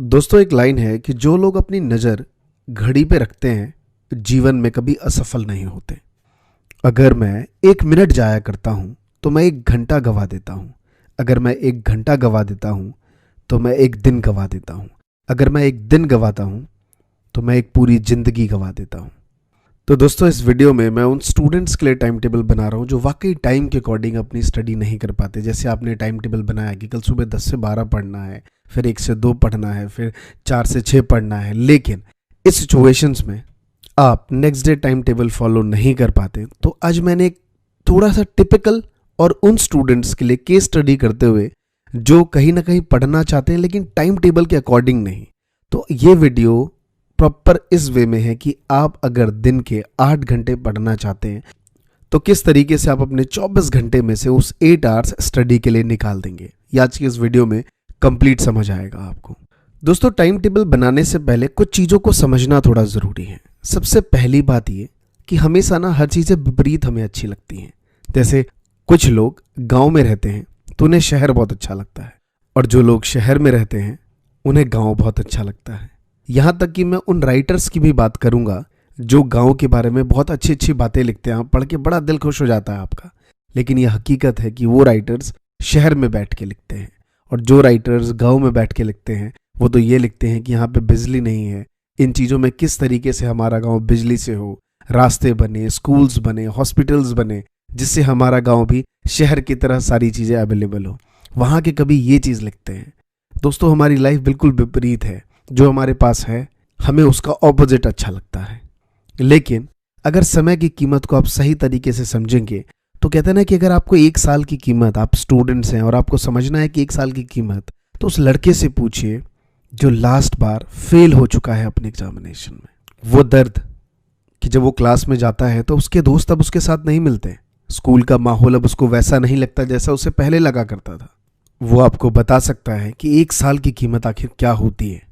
दोस्तों, एक लाइन है कि जो लोग अपनी नज़र घड़ी पे रखते हैं जीवन में कभी असफल नहीं होते। अगर मैं 1 मिनट जाया करता हूँ तो मैं 1 घंटा गवा देता हूँ। अगर मैं 1 घंटा गवा देता हूँ तो मैं 1 दिन गवा देता हूँ। अगर मैं 1 दिन गवाता हूँ तो मैं एक पूरी ज़िंदगी गवा देता हूँ। तो दोस्तों, इस वीडियो में मैं उन स्टूडेंट्स के लिए टाइम टेबल बना रहा हूँ जो वाकई टाइम के अकॉर्डिंग अपनी स्टडी नहीं कर पाते। जैसे आपने टाइम टेबल बनाया कि कल सुबह 10 से 12 पढ़ना है, फिर 1 से 2 पढ़ना है, फिर 4 से 6 पढ़ना है, लेकिन इस सिचुएशंस में आप next day time table follow नहीं कर पाते। तो आज मैंने एक थोड़ा सा टिपिकल और उन स्टूडेंट्स के लिए केस स्टडी करते हुए जो कहीं ना कहीं पढ़ना चाहते हैं लेकिन टाइम टेबल के अकॉर्डिंग नहीं। तो ये वीडियो प्रॉपर इस वे में है कि आप अगर दिन के 8 घंटे पढ़ना चाहते हैं तो किस तरीके से आप अपने 24 घंटे में से उस 8 आवर्स स्टडी के लिए निकाल देंगे। ये आज की इस वीडियो में कंप्लीट समझ आएगा आपको। दोस्तों, टाइम टेबल बनाने से पहले कुछ चीज़ों को समझना थोड़ा ज़रूरी है। सबसे पहली बात ये कि हमेशा ना हर चीज़ें विपरीत हमें अच्छी लगती हैं। जैसे कुछ लोग गांव में रहते हैं तो उन्हें शहर बहुत अच्छा लगता है, और जो लोग शहर में रहते हैं उन्हें गांव बहुत अच्छा लगता है। यहाँ तक कि मैं उन राइटर्स की भी बात करूँगा जो गांव के बारे में बहुत अच्छी अच्छी बातें लिखते हैं। पढ़ के बड़ा दिल खुश हो जाता है आपका। लेकिन यह हकीकत है कि वो राइटर्स शहर में बैठ के लिखते हैं, और जो राइटर्स गांव में बैठ के लिखते हैं वो तो ये लिखते हैं कि यहाँ पे बिजली नहीं है, इन चीज़ों में किस तरीके से हमारा गांव बिजली से हो, रास्ते बने, स्कूल्स बने, हॉस्पिटल्स बने, जिससे हमारा गांव भी शहर की तरह सारी चीज़ें अवेलेबल हो। वहाँ के कभी ये चीज़ लिखते हैं। दोस्तों, हमारी लाइफ बिल्कुल विपरीत है। जो हमारे पास है हमें उसका ऑपोजिट अच्छा लगता है। लेकिन अगर समय की कीमत को आप सही तरीके से समझेंगे तो कहते हैं ना कि अगर आपको 1 साल की कीमत, आप स्टूडेंट्स हैं और आपको समझना है कि 1 साल की कीमत, तो उस लड़के से पूछिए जो लास्ट बार फेल हो चुका है अपने एग्जामिनेशन में। वो दर्द कि जब वो क्लास में जाता है तो उसके दोस्त अब उसके साथ नहीं मिलते, स्कूल का माहौल अब उसको वैसा नहीं लगता जैसा उसे पहले लगा करता था। वो आपको बता सकता है कि 1 साल की कीमत आखिर क्या होती है।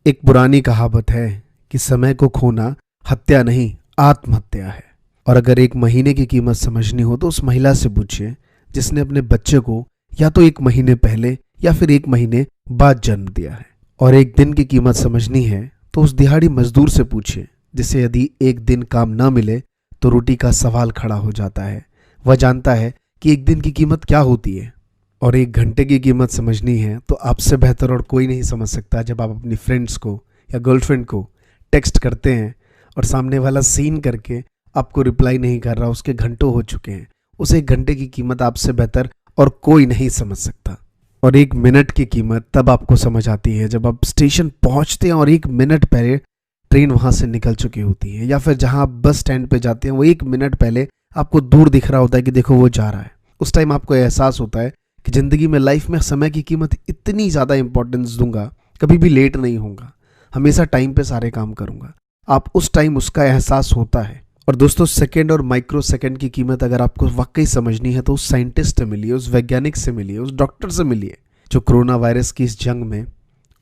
एक पुरानी कहावत है कि समय को खोना हत्या नहीं, आत्महत्या है। और अगर 1 महीने की कीमत समझनी हो तो उस महिला से पूछिए जिसने अपने बच्चे को या तो 1 महीने पहले या फिर 1 महीने बाद जन्म दिया है। और 1 दिन की कीमत समझनी है तो उस दिहाड़ी मजदूर से पूछिए जिसे यदि 1 दिन काम ना मिले तो रोटी का सवाल खड़ा हो जाता है। वह जानता है कि 1 दिन की कीमत क्या होती है। और 1 घंटे की कीमत समझनी है तो आपसे बेहतर और कोई नहीं समझ सकता जब आप अपनी फ्रेंड्स को या गर्लफ्रेंड को टेक्स्ट करते हैं और सामने वाला सीन करके आपको रिप्लाई नहीं कर रहा, उसके घंटों हो चुके हैं। उस 1 घंटे की कीमत आपसे बेहतर और कोई नहीं समझ सकता। और 1 मिनट की कीमत तब आपको समझ आती है जब आप स्टेशन पहुंचते हैं और 1 मिनट पहले ट्रेन वहां से निकल चुकी होती है, या फिर जहां आप बस स्टैंड पे जाते हैं वो 1 मिनट पहले आपको दूर दिख रहा होता है कि देखो वो जा रहा है। उस टाइम आपको एहसास होता है कि ज़िंदगी में, लाइफ में समय की कीमत इतनी ज़्यादा इंपॉर्टेंस दूंगा, कभी भी लेट नहीं होऊंगा, हमेशा टाइम पे सारे काम करूंगा। आप उस टाइम उसका एहसास होता है। और दोस्तों, सेकंड और माइक्रो सेकंड की कीमत अगर आपको वाकई समझनी है तो उस साइंटिस्ट से मिलिए, उस वैज्ञानिक से मिलिए, उस डॉक्टर से मिलिए जो कोरोना वायरस की इस जंग में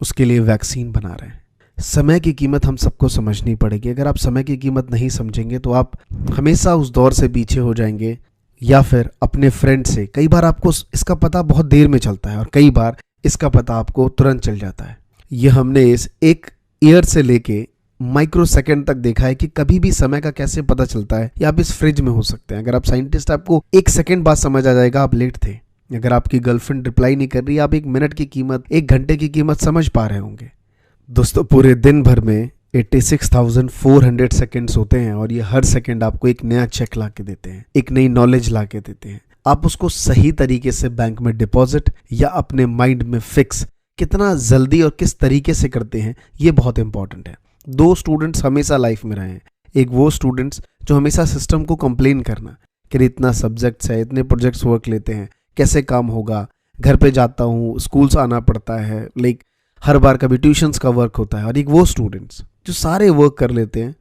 उसके लिए वैक्सीन बना रहे हैं। समय की कीमत हम सबको समझनी पड़ेगी। अगर आप समय की कीमत नहीं समझेंगे तो आप हमेशा उस दौर से पीछे हो जाएंगे, या फिर अपने फ्रेंड से। कई बार आपको इसका पता बहुत देर में चलता है और कई बार इसका पता आपको तुरंत चल जाता है। यह हमने इस 1 ईयर से लेके माइक्रो सेकंड तक देखा है कि कभी भी समय का कैसे पता चलता है। या आप इस फ्रिज में हो सकते हैं, अगर आप साइंटिस्ट, आपको 1 सेकंड बाद समझ आ जाएगा आप लेट थे। अगर आपकी गर्लफ्रेंड रिप्लाई नहीं कर रही, आप 1 मिनट की कीमत, 1 घंटे की कीमत समझ पा रहे होंगे। दोस्तों, पूरे दिन भर में 86,400 सेकेंड्स होते हैं और ये हर सेकंड आपको एक नया चेक ला के देते हैं, एक नई नॉलेज ला के देते हैं। आप उसको सही तरीके से बैंक में डिपॉजिट या अपने माइंड में फिक्स कितना जल्दी और किस तरीके से करते हैं, ये बहुत इंपॉर्टेंट है। 2 स्टूडेंट्स हमेशा लाइफ में रहे हैं। एक वो स्टूडेंट्स जो हमेशा सिस्टम को कंप्लेन करना कि इतना सब्जेक्ट्स है, इतने प्रोजेक्ट्स वर्क लेते हैं, कैसे काम होगा, घर पे जाता हूँ, स्कूल्स आना पड़ता है, लाइक हर बार कभी ट्यूशन्स का वर्क होता है। और एक वो स्टूडेंट्स जो सारे वर्क कर लेते हैं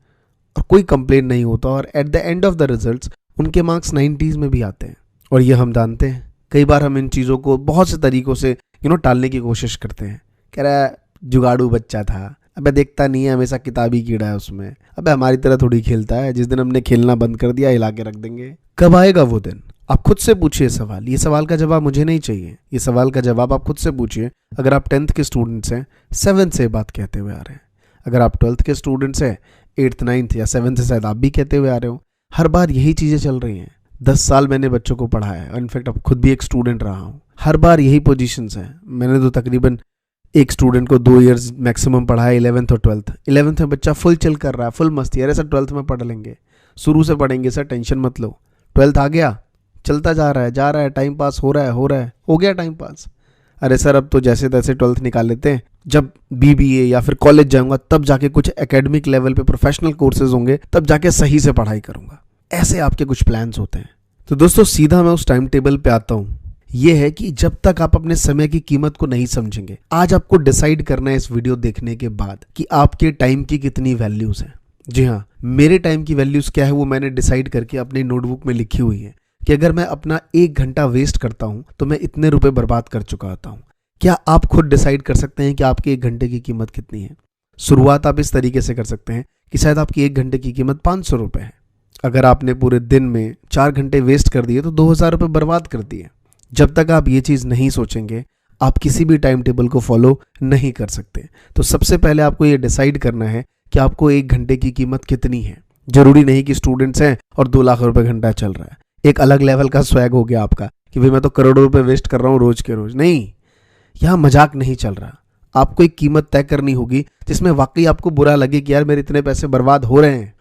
और कोई कंप्लेन नहीं होता, और at the end of the results उनके मार्क्स 90s में भी आते हैं। और ये हम जानते हैं। कई बार हम इन चीज़ों को बहुत से तरीक़ों से टालने की कोशिश करते हैं। कह रहा है जुगाड़ू बच्चा था, अबे देखता नहीं है, हमेशा किताबी कीड़ा है उसमें, अबे हमारी तरह थोड़ी खेलता है, जिस दिन हमने खेलना बंद कर दिया हिला के रख देंगे। कब आएगा वो दिन? आप खुद से पूछिए सवाल, ये सवाल का जवाब मुझे नहीं चाहिए, ये सवाल का जवाब आप खुद से पूछिए। अगर आप 10th के स्टूडेंट्स हैं, 7th से बात कहते हुए आ रहे हैं। अगर आप 12th के स्टूडेंट्स हैं, 8th 9th या 7th से शायद आप भी कहते हुए आ रहे हो। हर बार यही चीज़ें चल रही हैं। 10 साल मैंने बच्चों को पढ़ाया है, इनफैक्ट अब खुद भी एक स्टूडेंट रहा हूँ। हर बार यही पोजीशंस हैं। मैंने तो तकरीबन एक स्टूडेंट को 2 ईयर्स मैक्सिमम पढ़ाया, 11th और 12th। 11th में बच्चा फुल चिल कर रहा है, फुल मस्ती। अरे सर 12th में पढ़ लेंगे, शुरू से पढ़ेंगे सर, टेंशन मत लो। 12th आ गया, चलता जा रहा है, टाइम पास हो रहा है, हो गया टाइम पास। अरे सर अब तो जैसे तैसे 12th निकाल लेते हैं, जब BBA या फिर कॉलेज जाऊंगा तब जाके कुछ एकेडमिक लेवल पे प्रोफेशनल कोर्सेज होंगे, तब जाके सही से पढ़ाई करूंगा। ऐसे आपके कुछ प्लान्स होते हैं। तो दोस्तों सीधा मैं उस टाइम टेबल पे आता हूँ। ये है कि जब तक आप अपने समय की कीमत को नहीं समझेंगे, आज आपको डिसाइड करना है इस वीडियो देखने के बाद कि आपके टाइम की कितनी वैल्यूज हैं। जी हाँ, मेरे टाइम की वैल्यूज क्या है वो मैंने डिसाइड करके अपनी नोटबुक में लिखी हुई है कि अगर मैं अपना 1 घंटा वेस्ट करता हूं तो मैं इतने रुपए बर्बाद कर चुका होता हूं। क्या आप खुद डिसाइड कर सकते हैं कि आपके 1 घंटे की कीमत कितनी है? शुरुआत आप इस तरीके से कर सकते हैं कि शायद आपकी 1 घंटे की कीमत 500 रुपये है। अगर आपने पूरे दिन में 4 घंटे वेस्ट कर दिए तो 2000 रुपये बर्बाद कर दिए। जब तक आप ये चीज़ नहीं सोचेंगे, आप किसी भी टाइम टेबल को फॉलो नहीं कर सकते। तो सबसे पहले आपको ये डिसाइड करना है कि आपको 1 घंटे की कीमत कितनी है। जरूरी नहीं कि स्टूडेंट्स हैं और 2 लाख रुपए घंटा चल रहा है, एक अलग लेवल का स्वैग हो गया आपका कि भाई मैं तो करोड़ों रुपए वेस्ट कर रहा हूँ रोज के रोज। नहीं, यहाँ मजाक नहीं चल रहा। आपको एक कीमत तय करनी होगी जिसमें वाकई आपको बुरा लगे कि यार मेरे इतने पैसे बर्बाद हो रहे हैं।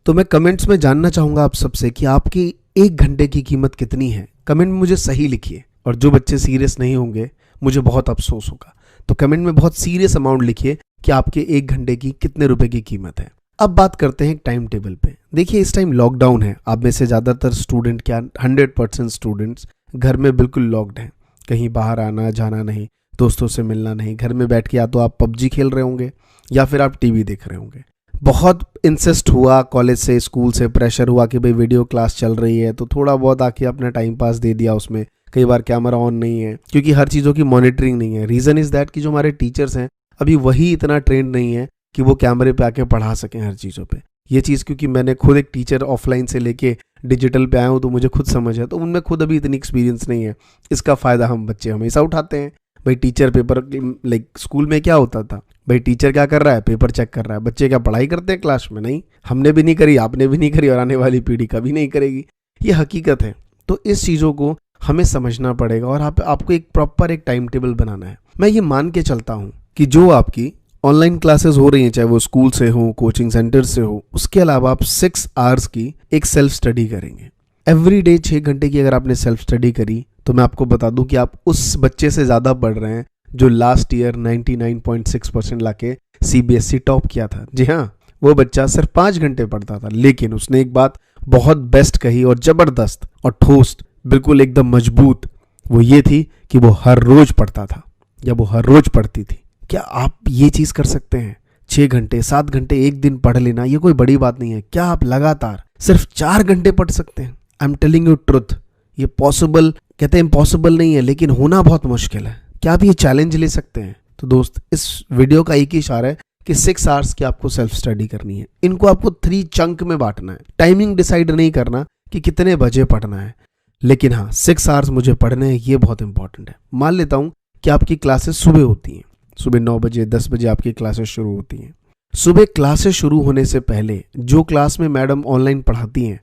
तो मैं कमेंट्स में जानना चाहूंगा आप सबसे कि आपकी 1 घंटे की कीमत कितनी है। कमेंट में मुझे सही लिखिए। और जो बच्चे सीरियस नहीं होंगे, मुझे बहुत अफसोस होगा। तो कमेंट में बहुत सीरियस अमाउंट लिखिए कि आपके 1 घंटे की कितने रुपए की कीमत है। अब बात करते हैं टाइम टेबल पे। देखिए इस टाइम लॉकडाउन है। आप में से ज़्यादातर स्टूडेंट, क्या 100% स्टूडेंट्स घर में बिल्कुल लॉक्ड हैं। कहीं बाहर आना जाना नहीं, दोस्तों से मिलना नहीं। घर में बैठ के या तो आप PUBG खेल रहे होंगे या फिर आप TV देख रहे होंगे। बहुत इंसिस्ट हुआ कॉलेज से, स्कूल से प्रेशर हुआ कि भाई वीडियो क्लास चल रही है, तो थोड़ा बहुत आके अपना टाइम पास दे दिया उसमें। कई बार कैमरा ऑन नहीं है क्योंकि हर चीज़ों की मॉनिटरिंग नहीं है। रीज़न इज़ दैट कि जो हमारे टीचर्स हैं अभी वही इतना ट्रेंड नहीं है कि वो कैमरे पे आके पढ़ा सकें हर चीज़ों पे। ये चीज़ क्योंकि मैंने खुद एक टीचर ऑफलाइन से लेके डिजिटल पे आया हूँ तो मुझे खुद समझ है, तो उनमें खुद अभी इतनी एक्सपीरियंस नहीं है। इसका फ़ायदा हम बच्चे हमेशा उठाते हैं। भाई टीचर पेपर, लाइक स्कूल में क्या होता था, भाई टीचर क्या कर रहा है, पेपर चेक कर रहा है। बच्चे क्या पढ़ाई करते हैं क्लास में? नहीं, हमने भी नहीं करी, आपने भी नहीं करी और आने वाली पीढ़ी कभी नहीं करेगी। ये हकीकत है। तो इस चीज़ों को हमें समझना पड़ेगा और आपको एक प्रॉपर एक टाइम टेबल बनाना है। मैं ये मान के चलता हूँ कि जो आपकी ऑनलाइन क्लासेस हो रही हैं, चाहे वो स्कूल से हो, कोचिंग सेंटर से हो, उसके अलावा आप 6 आवर्स की एक सेल्फ स्टडी करेंगे। एवरी डे 6 घंटे की अगर आपने सेल्फ स्टडी करी तो मैं आपको बता दूं कि आप उस बच्चे से ज़्यादा पढ़ रहे हैं जो लास्ट ईयर 99.6% लाके CBSE टॉप किया था। जी हाँ, वो बच्चा सिर्फ 5 घंटे पढ़ता था, लेकिन उसने एक बात बहुत बेस्ट कही और ज़बरदस्त और ठोस, बिल्कुल एकदम मजबूत। वो ये थी कि वो हर रोज पढ़ता था या वो हर रोज पढ़ती थी। क्या आप ये चीज़ कर सकते हैं? 6 घंटे 7 घंटे एक दिन पढ़ लेना ये कोई बड़ी बात नहीं है। क्या आप लगातार सिर्फ 4 घंटे पढ़ सकते हैं? I am telling you truth, ये पॉसिबल, कहते हैं इम्पॉसिबल नहीं है, लेकिन होना बहुत मुश्किल है। क्या आप ये चैलेंज ले सकते हैं? तो दोस्त, इस वीडियो का एक ही इशारा है कि 6 आवर्स की आपको सेल्फ स्टडी करनी है। इनको आपको 3 चंक में बांटना है। टाइमिंग डिसाइड नहीं करना कि कितने बजे पढ़ना है, लेकिन हाँ 6 आवर्स मुझे पढ़ने हैं, ये बहुत इंपॉर्टेंट है। मान लेता हूँ कि आपकी क्लासेस सुबह होती हैं, सुबह 9 बजे 10 बजे आपकी क्लासेस शुरू होती हैं। सुबह क्लासेस शुरू होने से पहले जो क्लास में मैडम ऑनलाइन पढ़ाती हैं,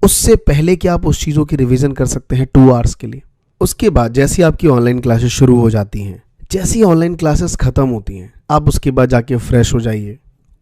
उससे पहले क्या आप उस चीज़ों की रिवीजन कर सकते हैं 2 आवर्स के लिए। उसके बाद जैसी आपकी ऑनलाइन क्लासेस शुरू हो जाती हैं, जैसी ऑनलाइन क्लासेस खत्म होती हैं, आप उसके बाद जाके फ्रेश हो जाइए,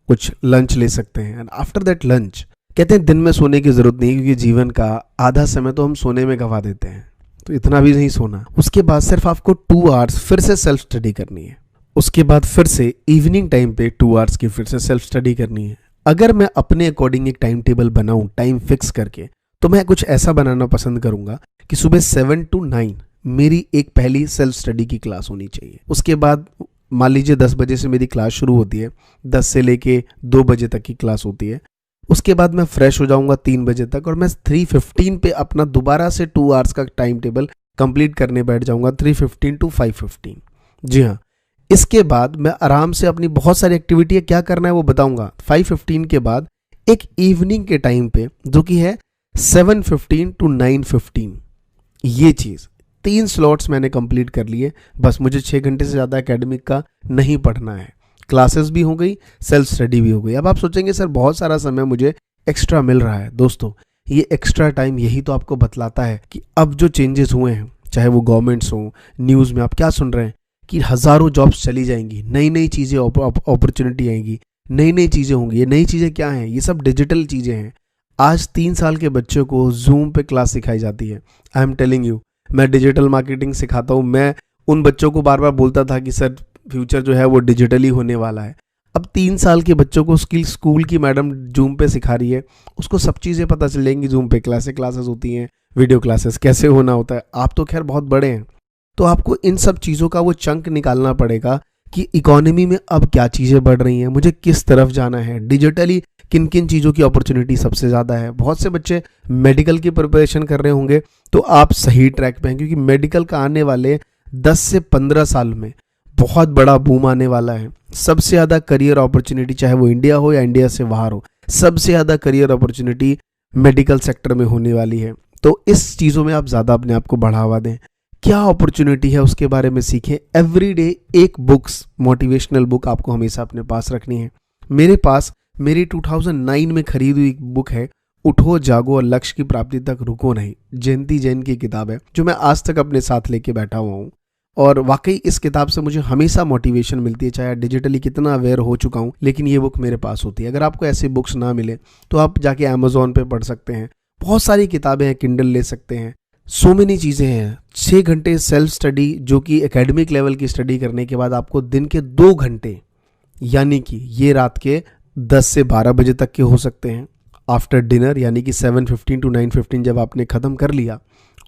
कुछ लंच ले सकते हैं। एंड आफ्टर दैट लंच, कहते हैं दिन में सोने की जरूरत नहीं, क्योंकि जीवन का आधा समय तो हम सोने में गंवा देते हैं, तो इतना भी नहीं सोना। उसके बाद सिर्फ आपको 2 आवर्स फिर से सेल्फ स्टडी करनी है। उसके बाद फिर से इवनिंग टाइम पे 2 आवर्स की फिर से सेल्फ स्टडी करनी है। अगर मैं अपने अकॉर्डिंग एक टाइम टेबल बनाऊं, टाइम फिक्स करके, तो मैं कुछ ऐसा बनाना पसंद करूंगा कि सुबह 7 to 9 मेरी एक पहली सेल्फ स्टडी की क्लास होनी चाहिए। उसके बाद मान लीजिए 10 बजे से मेरी क्लास शुरू होती है, 10 से लेके 2 बजे तक की क्लास होती है। उसके बाद मैं फ्रेश हो जाऊंगा 3 बजे तक और मैं 3:15 पे अपना दोबारा से 2 आवर्स का टाइम टेबल कंप्लीट करने बैठ जाऊंगा, 3:15 to 5:15। जी हाँ, इसके बाद मैं आराम से अपनी बहुत सारी एक्टिविटी क्या करना है वो बताऊंगा। 5:15 के बाद एक इवनिंग के टाइम पे, जो कि है 7:15 to 9:15, ये चीज़ 3 स्लॉट्स मैंने कंप्लीट कर लिए, बस मुझे 6 घंटे से ज़्यादा एकेडमिक का नहीं पढ़ना है। क्लासेस भी हो गई, सेल्फ स्टडी भी हो गई। अब आप सोचेंगे सर बहुत सारा समय मुझे एक्स्ट्रा मिल रहा है। दोस्तों, ये एक्स्ट्रा टाइम यही तो आपको बतलाता है कि अब जो चेंजेस हुए हैं, चाहे वो गवर्नमेंट्स हों, न्यूज़ में आप क्या सुन रहे हैं कि हज़ारों जॉब्स चली जाएंगी, नई नई चीज़ें, अपॉर्चुनिटी आएंगी, नई नई चीज़ें होंगी। ये नई चीज़ें क्या हैं? ये सब डिजिटल चीज़ें हैं। आज 3 साल के बच्चों को जूम पे क्लास सिखाई जाती है। आई एम टेलिंग यू, मैं डिजिटल मार्केटिंग सिखाता हूँ। मैं उन बच्चों को बार बार बोलता था कि सर फ्यूचर जो है वो डिजिटली होने वाला है। अब 3 साल के बच्चों को स्कूल की मैडम जूम पे सिखा रही है, उसको सब चीज़ें पता चल जाएंगी। जूम पे क्लासेस होती हैं, वीडियो क्लासेस कैसे होना होता है। आप तो खैर बहुत बड़े हैं, तो आपको इन सब चीज़ों का वो चंक निकालना पड़ेगा कि इकोनॉमी में अब क्या चीज़ें बढ़ रही हैं, मुझे किस तरफ जाना है, डिजिटली किन किन चीज़ों की अपॉर्चुनिटी सबसे ज़्यादा है। बहुत से बच्चे मेडिकल की प्रिपरेशन कर रहे होंगे, तो आप सही ट्रैक पे हैं, क्योंकि मेडिकल का आने वाले 10 से 15 साल में बहुत बड़ा बूम आने वाला है। सबसे ज़्यादा करियर अपॉर्चुनिटी, चाहे वो इंडिया हो या इंडिया से बाहर हो, सबसे ज़्यादा करियर अपॉर्चुनिटी मेडिकल सेक्टर में होने वाली है। तो इस चीज़ों में आप ज़्यादा अपने आप को बढ़ावा दें। क्या अपॉर्चुनिटी है उसके बारे में सीखें। एवरीडे एक बुक्स, मोटिवेशनल बुक आपको हमेशा अपने पास रखनी है। मेरे पास मेरी 2009 में खरीदी हुई एक बुक है, उठो जागो और लक्ष्य की प्राप्ति तक रुको नहीं। जयंती जैन की किताब है, जो मैं आज तक अपने साथ लेके बैठा हुआ हूँ। और वाकई इस किताब से मुझे हमेशा मोटिवेशन मिलती है, चाहे डिजिटली कितना अवेयर हो चुका हूँ, लेकिन ये बुक मेरे पास होती है। अगर आपको ऐसी बुक्स ना मिले तो आप जाके अमेजोन पे पढ़ सकते हैं। बहुत सारी किताबें हैं, किंडल ले सकते हैं। सो मेनी चीज़ें हैं। 6 घंटे सेल्फ स्टडी, जो कि एकेडमिक लेवल की स्टडी करने के बाद आपको दिन के 2 घंटे, यानी कि ये रात के 10 से 12 बजे तक के हो सकते हैं, आफ्टर डिनर, यानी कि 7:15 to 9:15 जब आपने ख़त्म कर लिया,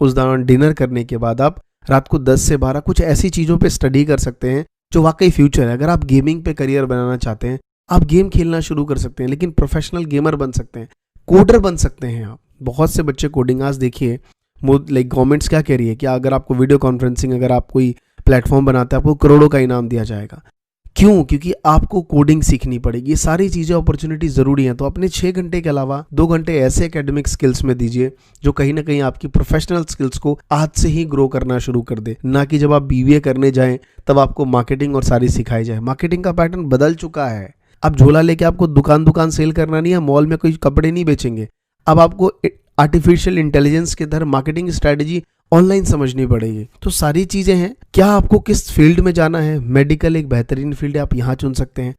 उस दौरान डिनर करने के बाद आप रात को 10 से 12 कुछ ऐसी चीज़ों पे स्टडी कर सकते हैं जो वाकई फ्यूचर है। अगर आप गेमिंग पे करियर बनाना चाहते हैं, आप गेम खेलना शुरू कर सकते हैं, लेकिन प्रोफेशनल गेमर बन सकते हैं, कोडर बन सकते हैं आप। बहुत से बच्चे कोडिंग, आज देखिए लाइक गवर्नमेंट्स क्या कह रही है कि अगर आपको वीडियो कॉन्फ्रेंसिंग, अगर आप कोई प्लेटफॉर्म बनाते हैं, आपको करोड़ों का इनाम दिया जाएगा। क्यों? क्योंकि आपको कोडिंग सीखनी पड़ेगी। ये सारी चीज़ें, अपॉर्चुनिटी ज़रूरी हैं। तो अपने 6 घंटे के अलावा 2 घंटे ऐसे एकेडमिक स्किल्स में दीजिए जो कहीं ना कहीं आपकी प्रोफेशनल स्किल्स को आज से ही ग्रो करना शुरू कर दे। ना कि जब आप बीबीए करने जाएं तब आपको मार्केटिंग और सारी सिखाई जाए। मार्केटिंग का पैटर्न बदल चुका है। अब झोला लेके आपको दुकान सेल करना नहीं है, मॉल में कोई कपड़े नहीं बेचेंगे। अब आपको आर्टिफिशियल इंटेलिजेंस के तरह मार्केटिंग स्ट्रेटजी ऑनलाइन समझनी पड़ेगी। तो सारी चीज़ें हैं। क्या आपको किस फील्ड में जाना है? मेडिकल एक बेहतरीन फील्ड है, आप यहाँ चुन सकते हैं।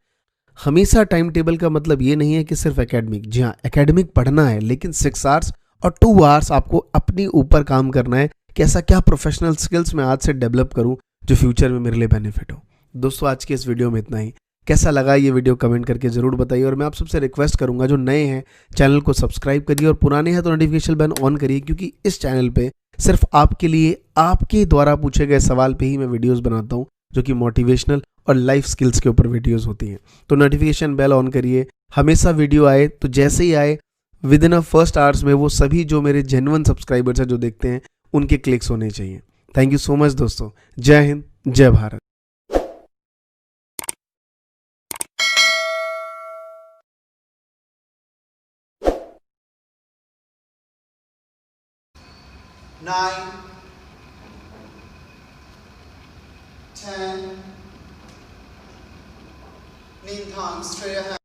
हमेशा टाइम टेबल का मतलब ये नहीं है कि सिर्फ एकेडमिक। जी हाँ, एकेडमिक पढ़ना है, लेकिन 6 आवर्स और 2 आवर्स आपको अपने ऊपर काम करना है कि ऐसा क्या प्रोफेशनल स्किल्स मैं आज से डेवलप करूँ जो फ्यूचर में मेरे लिए बेनिफिट हो। दोस्तों, आज के इस वीडियो में इतना ही। कैसा लगा ये वीडियो कमेंट करके ज़रूर बताइए। और मैं आप सबसे रिक्वेस्ट करूंगा, जो नए हैं चैनल को सब्सक्राइब करिए और पुराने हैं तो नोटिफिकेशन बेल ऑन करिए, क्योंकि इस चैनल पे सिर्फ आपके लिए, आपके द्वारा पूछे गए सवाल पे ही मैं वीडियोस बनाता हूँ, जो कि मोटिवेशनल और लाइफ स्किल्स के ऊपर वीडियोस होती हैं। तो नोटिफिकेशन बेल ऑन करिए, हमेशा वीडियो आए तो जैसे ही आए विद इन फर्स्ट आवर्स में वो सभी जो मेरे जेन्युइन सब्सक्राइबर्स हैं, जो देखते हैं, उनके क्लिक्स होने चाहिए। थैंक यू सो मच दोस्तों। जय हिंद, जय Bharat. Nine, 10, lean tongue straight ahead.